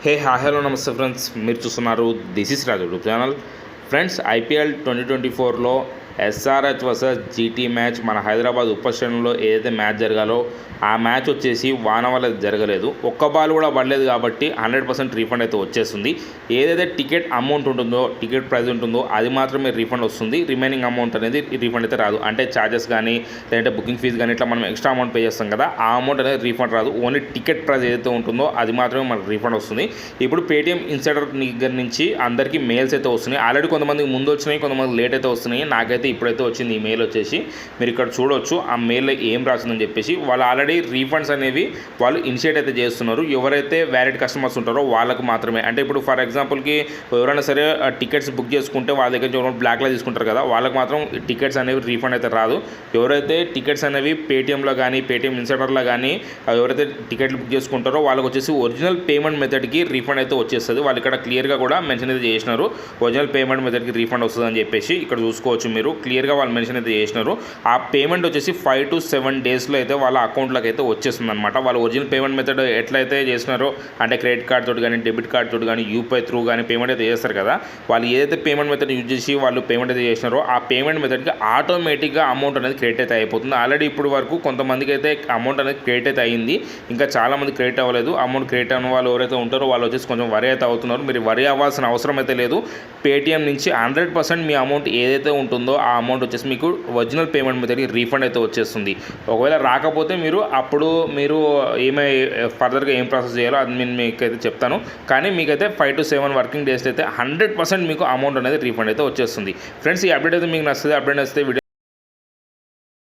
హే hi hello నమస్తే friends, మీరు చూస్తున్నారు this is Raju YouTube channel. Friends, IPL 2024లో ఎస్ఆర్హెచ్ వర్సెస్ జీటీ మ్యాచ్ మన హైదరాబాద్ ఉప స్టేడియంలో ఏదైతే మ్యాచ్ జరగాలో ఆ మ్యాచ్ వచ్చేసి వాన వల్ల జరగలేదు. ఒక్క బాల్ కూడా పడలేదు కాబట్టి 100% రీఫండ్ అయితే వచ్చేస్తుంది. ఏదైతే టికెట్ అమౌంట్ ఉంటుందో, టికెట్ ప్రైస్ ఉంటుందో అది మాత్రమే రీఫండ్ వస్తుంది. రిమైనింగ్ అమౌంట్ అనేది రీఫండ్ అయితే రాదు. అంటే ఛార్జెస్ కానీ లేదంటే బుకింగ్ ఫీజు కానీ ఇట్లా మనం ఎక్స్ట్రా అమౌంట్ పే చేస్తాం కదా, ఆ అమౌంట్ అనేది రీఫండ్ రాదు. ఓన్లీ టికెట్ ప్రైస్ ఏదైతే ఉంటుందో అది మాత్రమే మనకు రీఫండ్ వస్తుంది. ఇప్పుడు పేటీఎం ఇన్సైడర్ దగ్గర నుంచి అందరికీ మెయిల్స్ అయితే వస్తున్నాయి. ఆల్రెడీ కొంతమందికి ముందు వచ్చినాయి, కొంతమంది లేట్ అయితే వస్తున్నాయి. నాకైతే ఇప్పుడైతే వచ్చింది ఈ మెయిల్ వచ్చేసి. మీరు ఇక్కడ చూడవచ్చు ఆ మెయిల్లో ఏం రాసిందని చెప్పేసి. వాళ్ళు ఆల్రెడీ రీఫండ్స్ అనేవి వాళ్ళు ఇనిషియేట్ అయితే చేస్తున్నారు. ఎవరైతే వ్యాలిడ్ కస్టమర్స్ ఉంటారో వాళ్ళకు మాత్రమే. అంటే ఇప్పుడు ఫర్ ఎగ్జాంపుల్కి ఎవరైనా సరే టికెట్స్ బుక్ చేసుకుంటే వాళ్ళ దగ్గర నుంచి బ్లాక్లో తీసుకుంటారు కదా, వాళ్ళకి మాత్రం టికెట్స్ అనేవి రీఫండ్ అయితే రాదు. ఎవరైతే టికెట్స్ అనేవి పేటీఎంలో కానీ పేటీఎం ఇన్సైడర్లో కానీ ఎవరైతే టికెట్లు బుక్ చేసుకుంటారో వాళ్ళకి వచ్చేసి ఒరిజినల్ పేమెంట్ మెథడ్కి రీఫండ్ అయితే వచ్చేస్తుంది. వాళ్ళు ఇక్కడ క్లియర్గా కూడా మెన్షన్ అయితే చేసినారు, ఒరిజినల్ పేమెంట్ మెథడ్కి రీఫండ్ వస్తుంది అని చెప్పేసి. ఇక్కడ చూసుకోవచ్చు మీరు, క్లియర్గా వాళ్ళు మెన్షన్ అయితే చేసినారు. ఆ పేమెంట్ వచ్చేసి 5 to 7 డేస్లో అయితే వాళ్ళ అకౌంట్లోకి అయితే వచ్చేస్తుంది అనమాట. వాళ్ళు ఒరిజినల్ పేమెంట్ మెథడ్ ఎట్లయితే చేసినారో, అంటే క్రెడిట్ కార్డ్ తోటి కానీ డెబిట్ కార్డ్ తోటి కానీ యూపీఐ త్రూ కానీ పేమెంట్ అయితే చేస్తారు కదా, వాళ్ళు ఏదైతే పేమెంట్ మెథడ్ యూజ్ చేసి వాళ్ళు పేమెంట్ అయితే చేసినారో ఆ పేమెంట్ మెథడ్కి ఆటోమేటిక్గా అమౌంట్ అనేది క్రెడిట్ అయితే అయిపోతుంది. ఆల్రెడీ ఇప్పుడు వరకు కొంతమందికి అయితే అమౌంట్ అనేది క్రెడిట్ అయితే అయ్యింది, ఇంకా చాలామంది క్రెడిట్ అవ్వలేదు. అమౌంట్ క్రెడిట్ అయిన వాళ్ళు ఎవరైతే ఉంటారో వాళ్ళు వచ్చేసి కొంచెం వరి అయితే అవుతున్నారు. మీరు వరి అవ్వాల్సిన అవసరం అయితే లేదు. పేటీఎం నుంచి 100% మీ అమౌంట్ ఏదైతే ఉంటుందో ఆ అమౌంట్ వచ్చేసి మీకు ఒరిజినల్ పేమెంట్ మెథడ్కి రీఫండ్ అయితే వచ్చేస్తుంది. ఒకవేళ రాకపోతే మీరు ఏమై ఫర్దర్గా ఏం ప్రాసెస్ చేయాలో అది నేను మీకైతే చెప్తాను. కానీ మీకైతే 5 to 7 వర్కింగ్ డేస్ అయితే 100% మీకు అమౌంట్ అనేది రీఫండ్ అయితే వచ్చేస్తుంది. ఫ్రెండ్స్, ఈ అప్డేట్ అయితే మీకు నచ్చితే అప్డేట్ వస్తే వీడియో